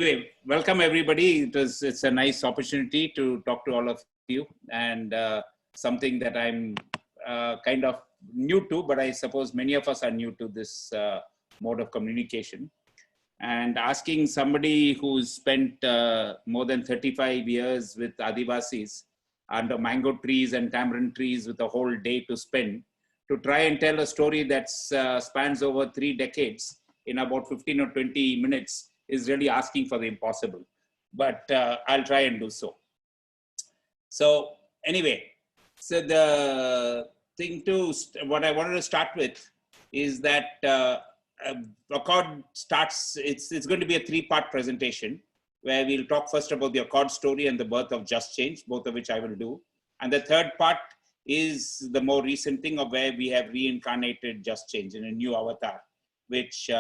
Anyway, welcome everybody. It's a nice opportunity to talk to all of you, and something that I'm kind of new to, but I suppose many of us are new to this mode of communication. And asking somebody who's spent more than 35 years with Adivasis under mango trees and tamarind trees with a whole day to spend, to try and tell a story that spans over 3 decades in about 15 or 20 minutes is really asking for the impossible, but I'll try and do so. So anyway, so the thing what I wanted to start with is that Accord starts, it's going to be a 3-part presentation where we'll talk first about the Accord story and the birth of Just Change, both of which I will do. And the third part is the more recent thing of where we have reincarnated Just Change in a new avatar, which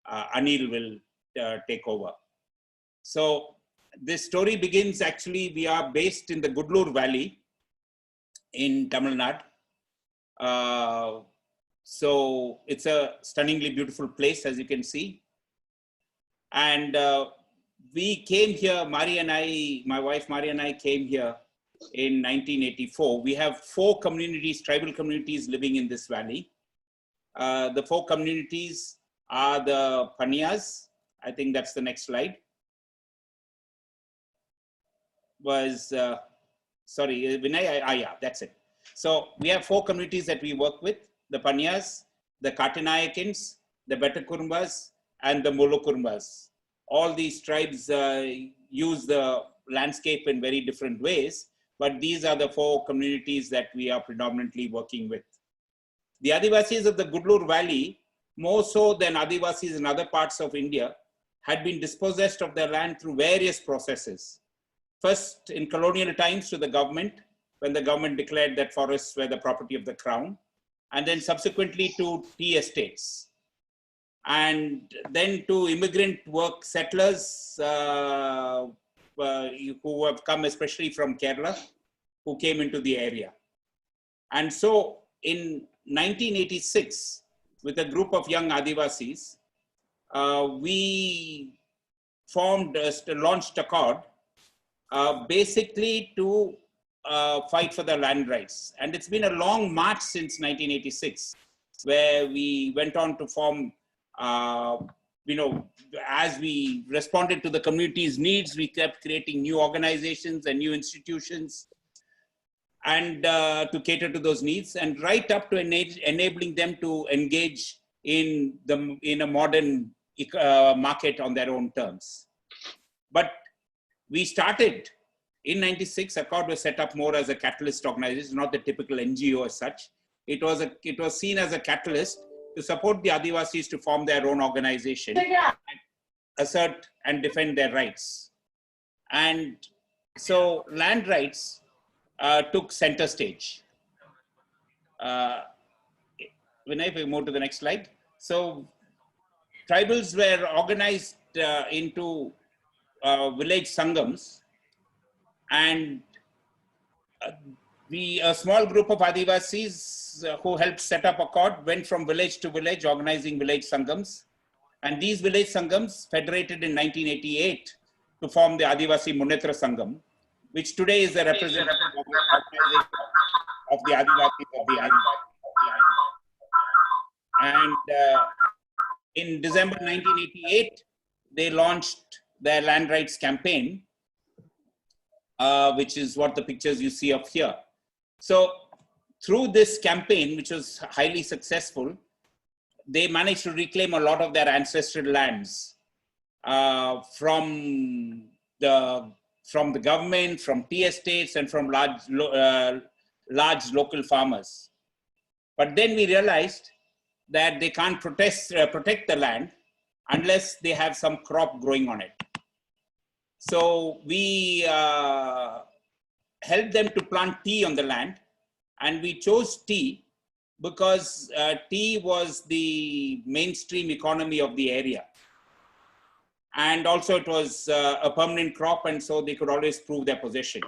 Anil will take over. So this story begins, actually, we are based in the Gudlur Valley in Tamil Nadu. So it's a stunningly beautiful place, as you can see. And we came here, Mari and I, my wife Mari and I came here in 1984. We have 4 communities, tribal communities living in this valley. The 4 communities are the Panias. I think that's the next slide. Sorry, Vinay, yeah, that's it. So we have 4 communities that we work with: the Panias, the Katinayakins, the Betakurumbas, and the Molukurumbas. All these tribes use the landscape in very different ways, but these are the 4 communities that we are predominantly working with. The Adivasis of the Gudlur Valley, more so than Adivasis in other parts of India, had been dispossessed of their land through various processes. First, in colonial times, to the government, when the government declared that forests were the property of the crown, and then subsequently to tea estates, and then to immigrant work settlers who have come especially from Kerala, who came into the area. And so in 1986, with a group of young Adivasis, we launched Accord basically to fight for the land rights. And it's been a long march since 1986, where we went on to form, as we responded to the community's needs, we kept creating new organizations and new institutions and to cater to those needs, and right up to enabling them to engage in a modern market on their own terms. But we started in 96. Accord was set up more as a catalyst organization, not the typical NGO as such. It was seen as a catalyst to support the Adivasis to form their own organization, and assert and defend their rights. And so land rights took center stage. Vinay, if we move to the next slide. So tribals were organized into village Sangams, and a small group of Adivasis who helped set up Accord went from village to village, organizing village Sangams. And these village Sangams federated in 1988 to form the Adivasi Munnetra Sangam, which today is the representative of the Adivasis of the island. And in December 1988, they launched their land rights campaign, which is what the pictures you see up here. So through this campaign, which was highly successful, they managed to reclaim a lot of their ancestral lands from the government, from tea estates, and from large local farmers. But then we realized that they can't protect the land unless they have some crop growing on it. So we helped them to plant tea on the land, and we chose tea because tea was the mainstream economy of the area. And also it was a permanent crop, and so they could always prove their possession.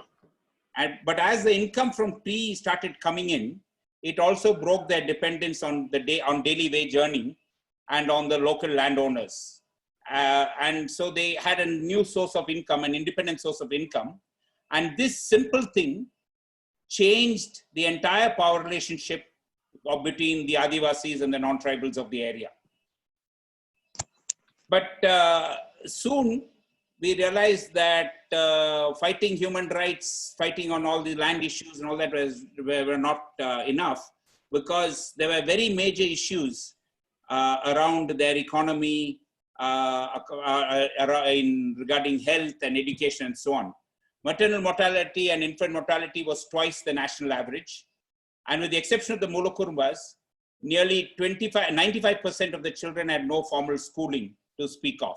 But as the income from tea started coming in, it also broke their dependence on daily wage earning and on the local landowners. and so they had a new source of income, an independent source of income. And this simple thing changed the entire power relationship between the Adivasis and the non-tribals of the area. But soon we realized that fighting human rights, fighting on all the land issues and all that were not enough, because there were very major issues around their economy, regarding health and education and so on. Maternal mortality and infant mortality was twice the national average. And with the exception of the Mulukurumbas, nearly 95% of the children had no formal schooling to speak of.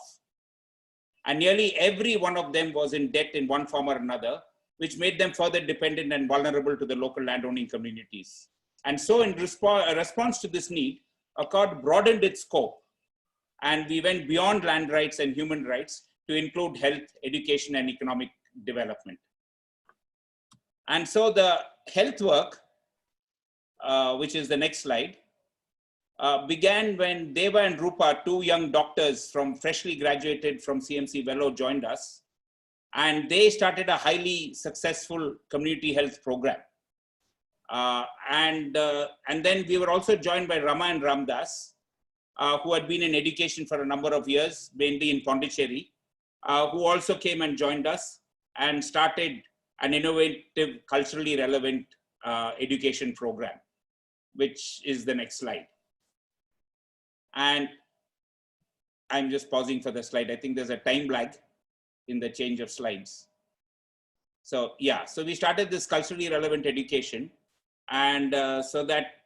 And nearly every one of them was in debt in one form or another, which made them further dependent and vulnerable to the local landowning communities. And so in response to this need, Accord broadened its scope, and we went beyond land rights and human rights to include health, education, and economic development. And so the health work, which is the next slide, began when Deva and Rupa, two young doctors freshly graduated from CMC Vellore, joined us, and they started a highly successful community health program. And then we were also joined by Rama and Ramdas, who had been in education for a number of years, mainly in Pondicherry, who also came and joined us and started an innovative, culturally relevant education program, which is the next slide. And I'm just pausing for the slide. I think there's a time lag in the change of slides. So yeah, so we started this culturally relevant education, and so that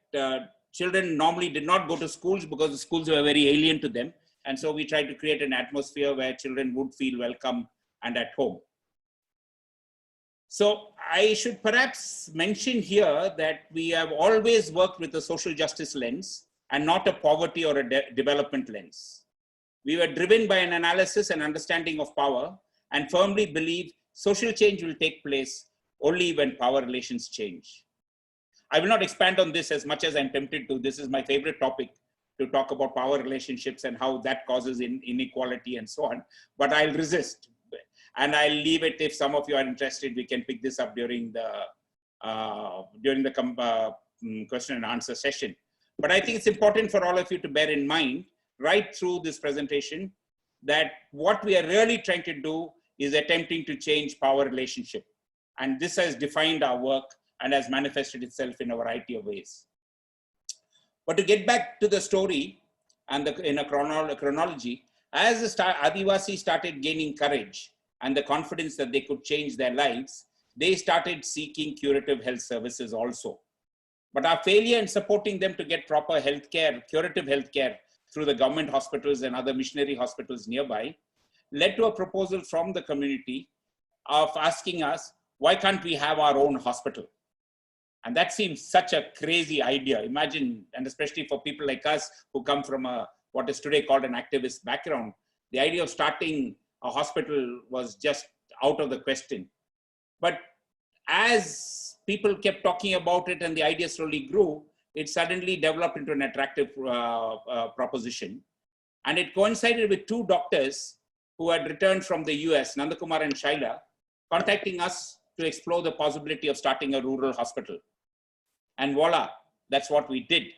children normally did not go to schools because the schools were very alien to them. And so we tried to create an atmosphere where children would feel welcome and at home. So I should perhaps mention here that we have always worked with a social justice lens and not a poverty or a development lens. We were driven by an analysis and understanding of power, and firmly believe social change will take place only when power relations change. I will not expand on this as much as I'm tempted to. This is my favorite topic, to talk about power relationships and how that causes inequality and so on, but I'll resist. And I'll leave it, if some of you are interested, we can pick this up during the question and answer session. But I think it's important for all of you to bear in mind right through this presentation that what we are really trying to do is attempting to change power relationship. And this has defined our work and has manifested itself in a variety of ways. But to get back to the story and in a chronology, as the Adivasi started gaining courage and the confidence that they could change their lives, they started seeking curative health services also. But our failure in supporting them to get proper healthcare, curative healthcare through the government hospitals and other missionary hospitals nearby, led to a proposal from the community of asking us, why can't we have our own hospital? And that seems such a crazy idea. Imagine, and especially for people like us who come from what is today called an activist background, the idea of starting a hospital was just out of the question. But as people kept talking about it and the idea slowly grew, it suddenly developed into an attractive proposition. And it coincided with two doctors who had returned from the US, Nandakumar and Shaila, contacting us to explore the possibility of starting a rural hospital. And voila, that's what we did.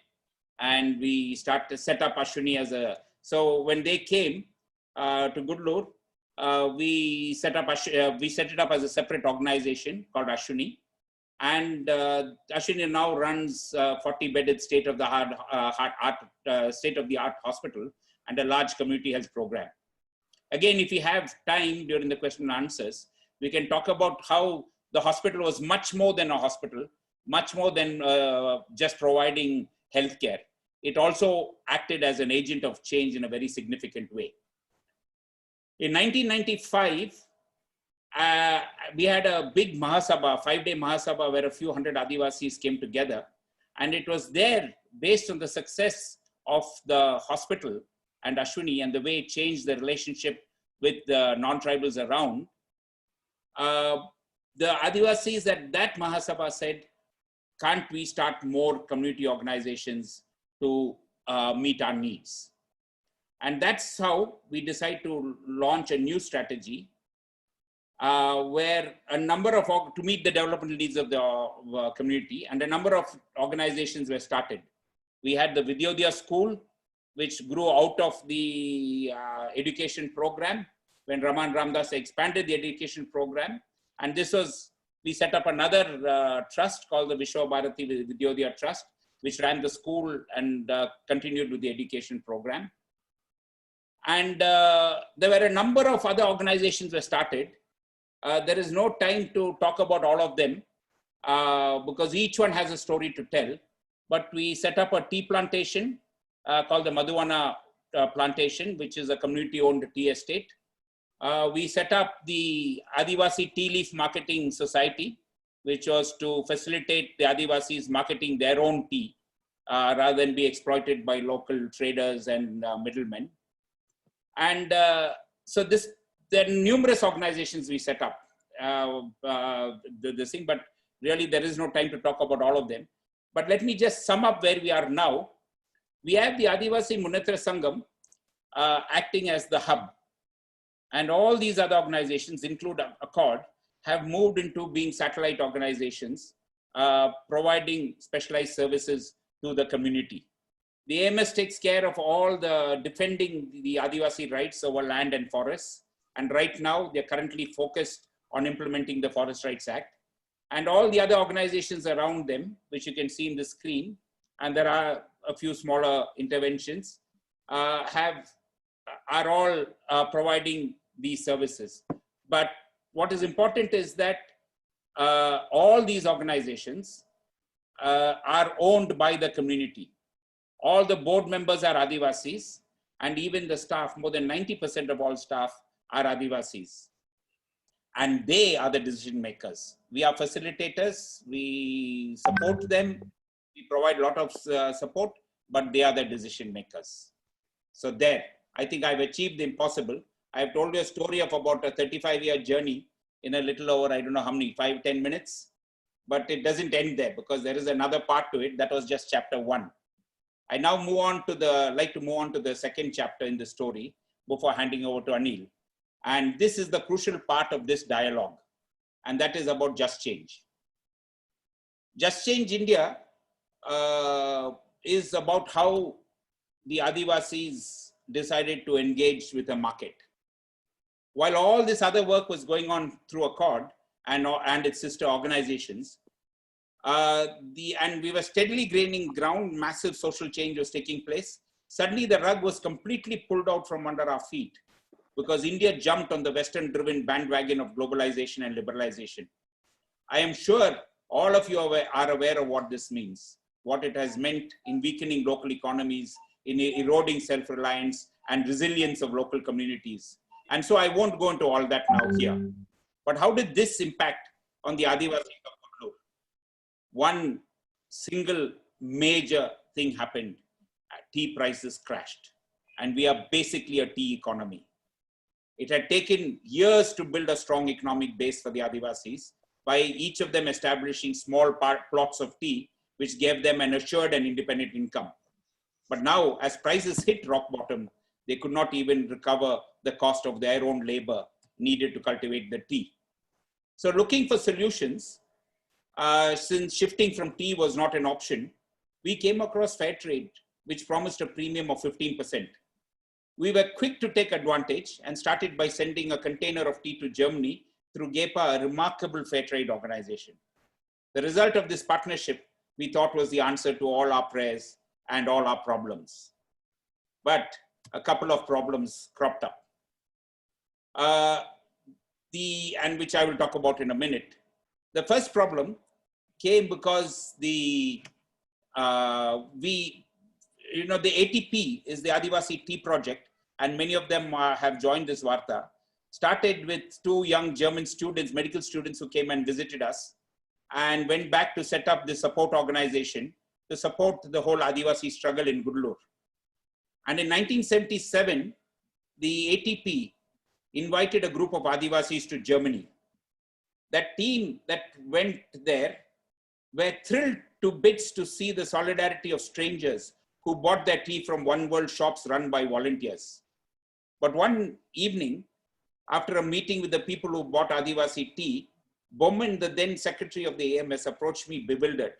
And we set up Ashwini as so when they came to Goodlore, we set it up as a separate organization called Ashwini. And Ashwini now runs 40-bedded state-of-the-art hospital and a large community health program. Again, if we have time during the question and answers, we can talk about how the hospital was much more than a hospital, much more than just providing healthcare. It also acted as an agent of change in a very significant way. In 1995, we had a big Mahasabha, 5-day Mahasabha, where a few hundred Adivasis came together. And it was there, based on the success of the hospital and Ashwini and the way it changed the relationship with the non-tribals around, the Adivasis at that Mahasabha said, can't we start more community organizations to meet our needs? And that's how we decide to launch a new strategy where a number of, to meet the developmental needs of the community, and a number of organizations were started. We had the Vidyodaya school, which grew out of the education program when Raman Ramdas expanded the education program. And this was, we set up another trust called the Vishwa Bharati Vidyodaya Trust, which ran the school and continued with the education program. And there were a number of other organizations were started. There is no time to talk about all of them because each one has a story to tell. But we set up a tea plantation called the Madhuvana plantation, which is a community-owned tea estate. We set up the Adivasi Tea Leaf Marketing Society, which was to facilitate the Adivasis marketing their own tea rather than be exploited by local traders and middlemen. And so there are numerous organizations we set up, this thing, but really there is no time to talk about all of them. But let me just sum up where we are now. We have the Adivasi Munnetra Sangam acting as the hub. And all these other organizations, include Accord, have moved into being satellite organizations, providing specialized services to the community. The AMS takes care of all the defending the Adivasi rights over land and forests. And right now, they're currently focused on implementing the Forest Rights Act. And all the other organizations around them, which you can see in the screen, and there are a few smaller interventions, are all providing these services. But what is important is that all these organizations are owned by the community. All the board members are Adivasis, and even the staff, more than 90% of all staff are Adivasis. And they are the decision makers. We are facilitators, we support them, we provide a lot of support, but they are the decision makers. So there, I think I've achieved the impossible. I've told you a story of about a 35-year journey in a little over, I don't know how many, 5-10 minutes, but it doesn't end there because there is another part to it. That was just chapter 1. I now like to move on to the second chapter in the story before handing over to Anil. And this is the crucial part of this dialogue, and that is about Just Change. Just Change India is about how the Adivasis decided to engage with the market. While all this other work was going on through Accord and its sister organizations, and we were steadily gaining ground, massive social change was taking place. Suddenly the rug was completely pulled out from under our feet because India jumped on the Western-driven bandwagon of globalization and liberalization. I am sure all of you are aware of what this means, what it has meant in weakening local economies, in eroding self-reliance and resilience of local communities. And so I won't go into all that now here. But how did this impact on the Adivasis of Kunnur? One single major thing happened. Tea prices crashed. And we are basically a tea economy. It had taken years to build a strong economic base for the Adivasis by each of them establishing small plots of tea, which gave them an assured and independent income. But now, as prices hit rock bottom, they could not even recover the cost of their own labor needed to cultivate the tea. So looking for solutions, since shifting from tea was not an option, we came across fair trade, which promised a premium of 15%. We were quick to take advantage and started by sending a container of tea to Germany through GEPA, a remarkable fair trade organization. The result of this partnership, we thought, was the answer to all our prayers and all our problems. But a couple of problems cropped up, and which I will talk about in a minute. The first problem came because the ATP is the Adivasi Tea Project, and many of them have joined this Varta. Started with 2 young German students, medical students, who came and visited us and went back to set up the support organization to support the whole Adivasi struggle in Gudlur. And in 1977, the ATP invited a group of Adivasis to Germany. That team that went there were thrilled to bits to see the solidarity of strangers who bought their tea from One World shops run by volunteers. But one evening, after a meeting with the people who bought Adivasi tea, Bowman, the then secretary of the AMS, approached me bewildered.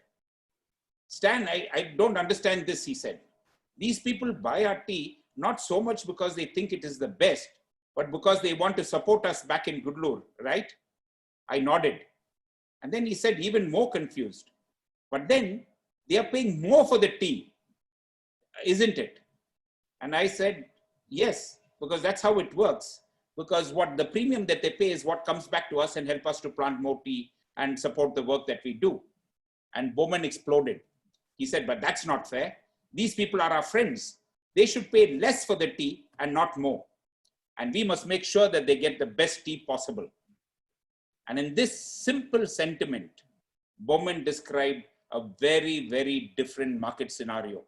Stan, I don't understand this, he said. These people buy our tea not so much because they think it is the best, but because they want to support us back in Gudlur, right? I nodded. And then he said, even more confused, but then they are paying more for the tea, isn't it? And I said, yes, because that's how it works. Because what the premium that they pay is what comes back to us and help us to plant more tea and support the work that we do. And Bowman exploded. He said, but that's not fair. These people are our friends. They should pay less for the tea and not more. And we must make sure that they get the best tea possible. And in this simple sentiment, Bowman described a very, very different market scenario.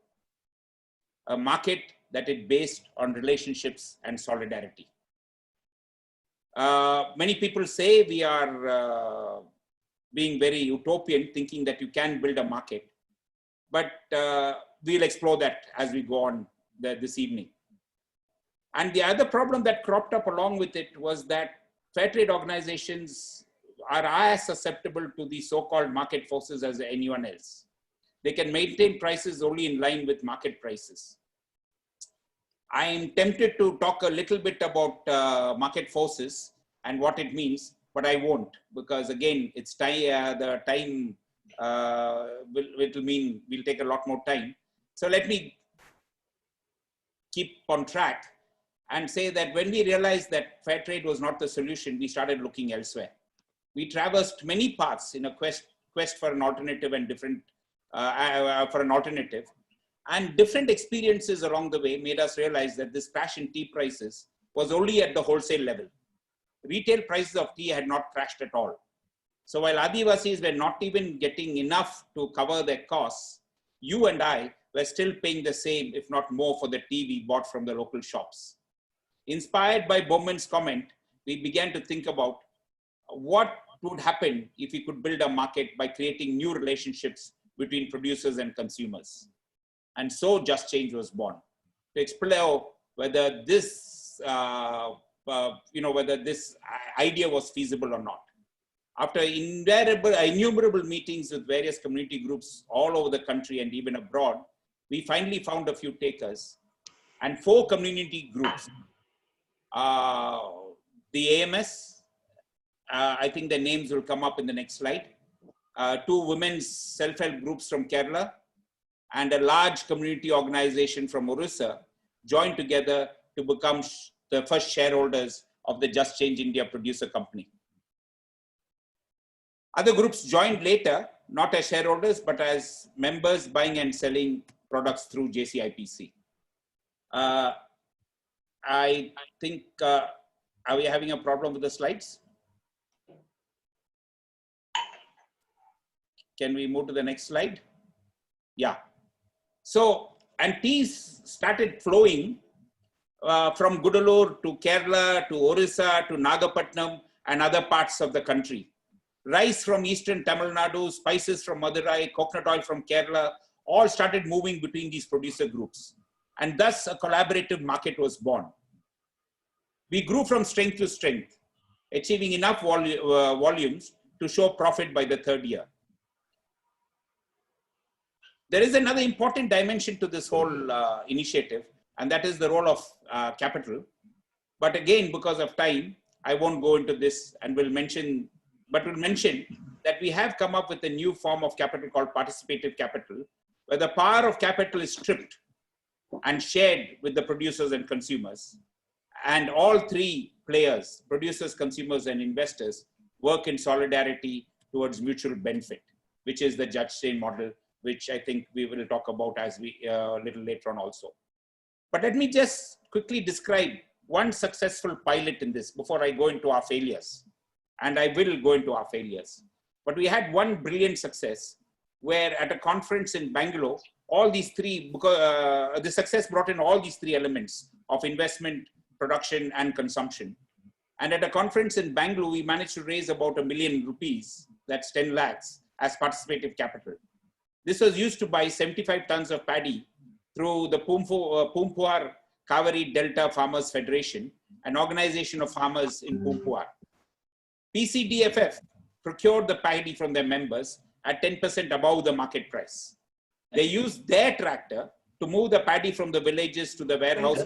A market that is based on relationships and solidarity. Many people say we are being very utopian, thinking that you can build a market. But we'll explore that as we go on this evening. And the other problem that cropped up along with it was that fair trade organizations are as susceptible to the so-called market forces as anyone else. They can maintain prices only in line with market prices. I am tempted to talk a little bit about market forces and what it means, but I won't, because again, it's time, the time will mean we'll take a lot more time. So let me keep on track and say that when we realized that fair trade was not the solution, we started looking elsewhere. We traversed many paths in a quest for an alternative and different, and different experiences along the way made us realize that this crash in tea prices was only at the wholesale level. Retail prices of tea had not crashed at all. So while Adivasis were not even getting enough to cover their costs, you and I were still paying the same, if not more, for the tea we bought from the local shops. Inspired by Bowman's comment, we began to think about what would happen if we could build a market by creating new relationships between producers and consumers. And so Just Change was born, to explore whether this, whether this idea was feasible or not. After innumerable meetings with various community groups all over the country and even abroad, we finally found a few takers and 4 community groups. The AMS, I think their names will come up in the next slide. 2 women's self-help groups from Kerala and a large community organization from Orissa joined together to become the first shareholders of the Just Change India producer company. Other groups joined later, not as shareholders, but as members buying and selling products through JCIPC. I think, are we having a problem with the slides? Can we move to the next slide? Yeah. So, and teas started flowing from Gudalur to Kerala, to Orissa, to Nagapattinam and other parts of the country. Rice from eastern Tamil Nadu, spices from Madurai, coconut oil from Kerala, all started moving between these producer groups. And thus a collaborative market was born. We grew from strength to strength, achieving enough volumes to show profit by the 3rd year. There is another important dimension to this whole initiative, and that is the role of capital. But again, because of time, I won't go into this and will mention that we have come up with a new form of capital called participative capital, where the power of capital is stripped and shared with the producers and consumers. And all 3 players, producers, consumers, and investors, work in solidarity towards mutual benefit, which is the Just Change model, which I think we will talk about as we a little later on also. But let me just quickly describe one successful pilot in this before I go into our failures. And I will go into our failures. But we had one brilliant success where at a conference in Bangalore, all these 3, because the success brought in all these 3 elements of investment, production, and consumption. And at a conference in Bangalore, we managed to raise about ₹1 million, that's 10 lakhs, as participative capital. This was used to buy 75 tons of paddy through the Pumpuar Kaveri Delta Farmers Federation, an organization of farmers in Pumpuar. PCDFF procured the paddy from their members at 10% above the market price. They used their tractor to move the paddy from the villages to the warehouse.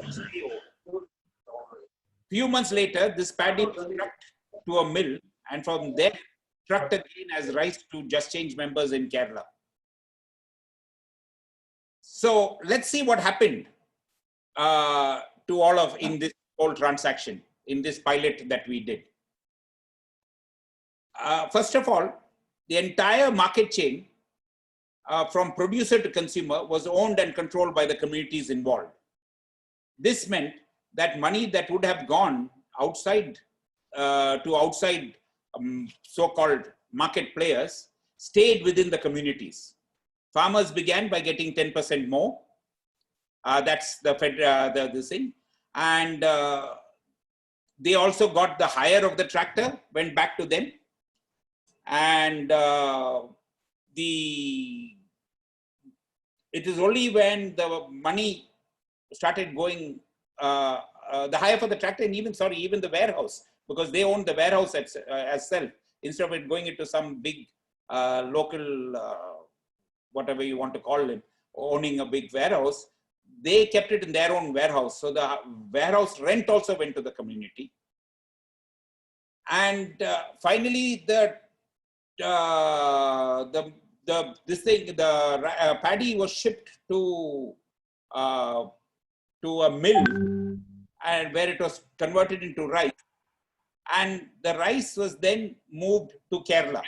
Few months later, this paddy was trucked to a mill, and from there, trucked again as rice to Just Change members in Kerala. So let's see what happened to all of in this whole transaction, in this pilot that we did. First of all, the entire market chain from producer to consumer was owned and controlled by the communities involved. This meant that money that would have gone outside to outside so-called market players stayed within the communities. Farmers began by getting 10% more. That's the thing. And they also got the hire of the tractor, went back to them. And it is only when the money started going, the hire for the tractor and even the warehouse, because they owned the warehouse as self, instead of it going into some big local, whatever you want to call it, owning a big warehouse, they kept it in their own warehouse. So the warehouse rent also went to the community. And finally, the paddy was shipped to a mill, and where it was converted into rice, and the rice was then moved to Kerala.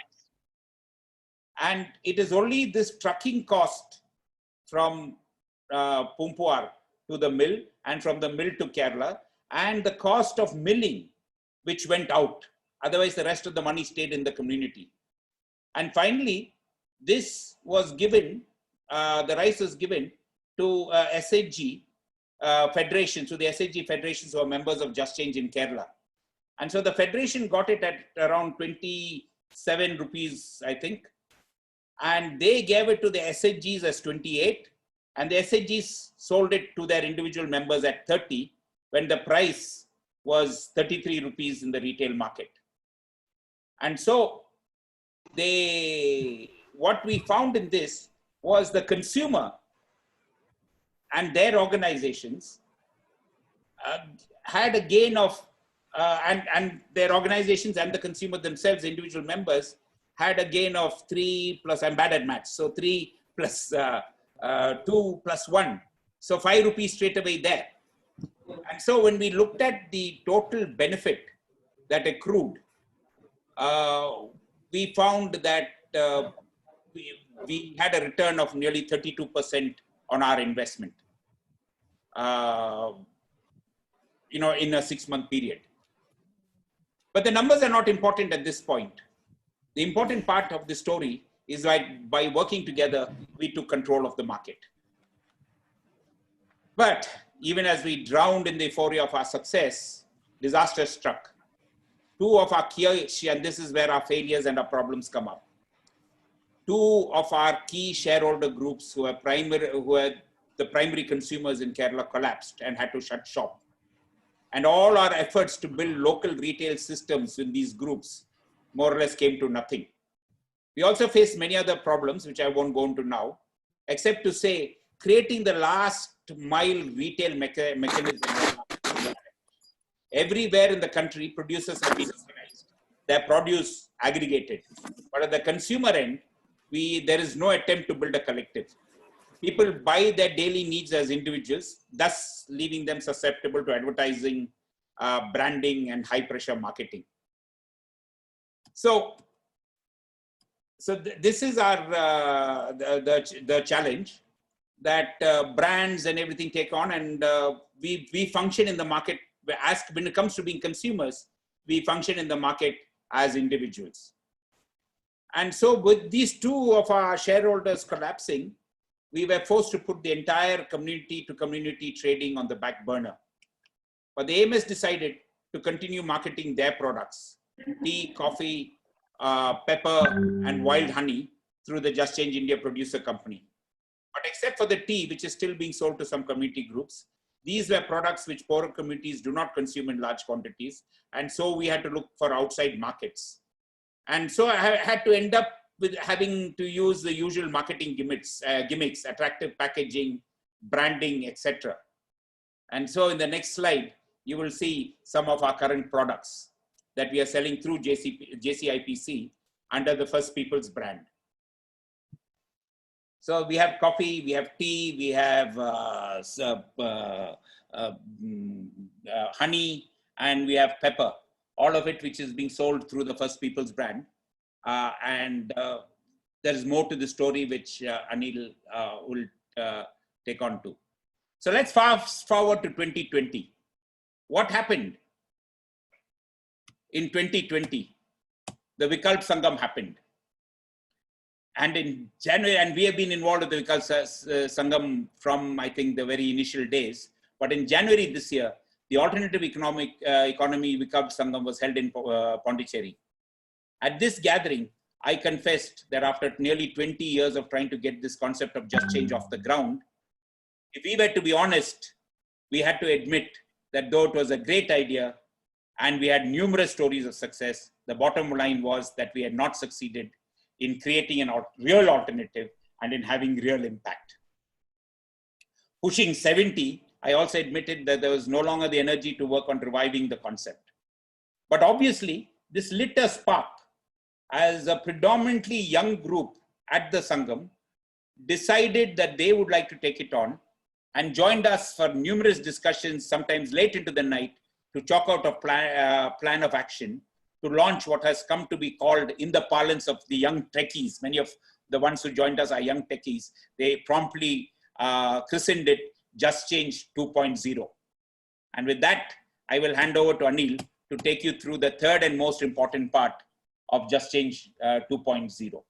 And it is only this trucking cost from Pumpuar to the mill, and from the mill to Kerala, and the cost of milling which went out. Otherwise, the rest of the money stayed in the community. And finally, this was given, the rice was given to SHG Federation, so the SHG Federations who are members of Just Change in Kerala. And so the Federation got it at around 27 rupees, I think. And they gave it to the SHGs as 28. And the SHGs sold it to their individual members at 30, when the price was 33 rupees in the retail market. And so what we found in this was the consumer and their organizations had a gain of, and their organizations and the consumer themselves, individual members, had a gain of 3 plus, I'm bad at maths, so 3 plus 2 plus 1. So 5 rupees straight away there. And so when we looked at the total benefit that accrued, we found that we had a return of nearly 32% on our investment, in a 6-month period. But the numbers are not important at this point. The important part of the story is like by working together, we took control of the market. But even as we drowned in the euphoria of our success, disaster struck. 2 of our key, and this is where our failures and our problems come up. 2 of our key shareholder groups who are the primary consumers in Kerala collapsed and had to shut shop. And all our efforts to build local retail systems in these groups more or less came to nothing. We also faced many other problems, which I won't go into now, except to say, creating the last mile retail mechanism. Everywhere in the country, producers have been organized, their produce aggregated. But at the consumer end, there is no attempt to build a collective. People buy their daily needs as individuals, thus leaving them susceptible to advertising, branding, and high pressure marketing. So this is our the challenge that brands and everything take on, and we function in the market. When it comes to being consumers, we function in the market as individuals. And so with these 2 of our shareholders collapsing, we were forced to put the entire community-to-community trading on the back burner. But the AMS decided to continue marketing their products, tea, coffee, pepper, and wild honey, through the Just Change India Producer Company. But except for the tea, which is still being sold to some community groups, these were products which poorer communities do not consume in large quantities. And so we had to look for outside markets. And so I had to end up with having to use the usual marketing gimmicks, attractive packaging, branding, etc. And so in the next slide, you will see some of our current products that we are selling through JCIPC under the First People's brand. So we have coffee, we have tea, we have honey, and we have pepper, all of it which is being sold through the First People's brand. There is more to the story which Anil will take on to. So let's fast forward to 2020. What happened in 2020? The Vikalp Sangam happened. And in January, and we have been involved with the Vikalp Sangam from, I think, the very initial days. But in January this year, the alternative economy Vikalp Sangam was held in Pondicherry. At this gathering, I confessed that after nearly 20 years of trying to get this concept of just change off the ground, if we were to be honest, we had to admit that though it was a great idea and we had numerous stories of success, the bottom line was that we had not succeeded in creating a real alternative and in having real impact. Pushing 70, I also admitted that there was no longer the energy to work on reviving the concept. But obviously, this lit a spark as a predominantly young group at the Sangam decided that they would like to take it on and joined us for numerous discussions, sometimes late into the night, to chalk out a plan of action to launch what has come to be called, in the parlance of the young techies, many of the ones who joined us are young techies, they promptly christened it Just Change 2.0. And with that, I will hand over to Anil to take you through the third and most important part of Just Change 2.0.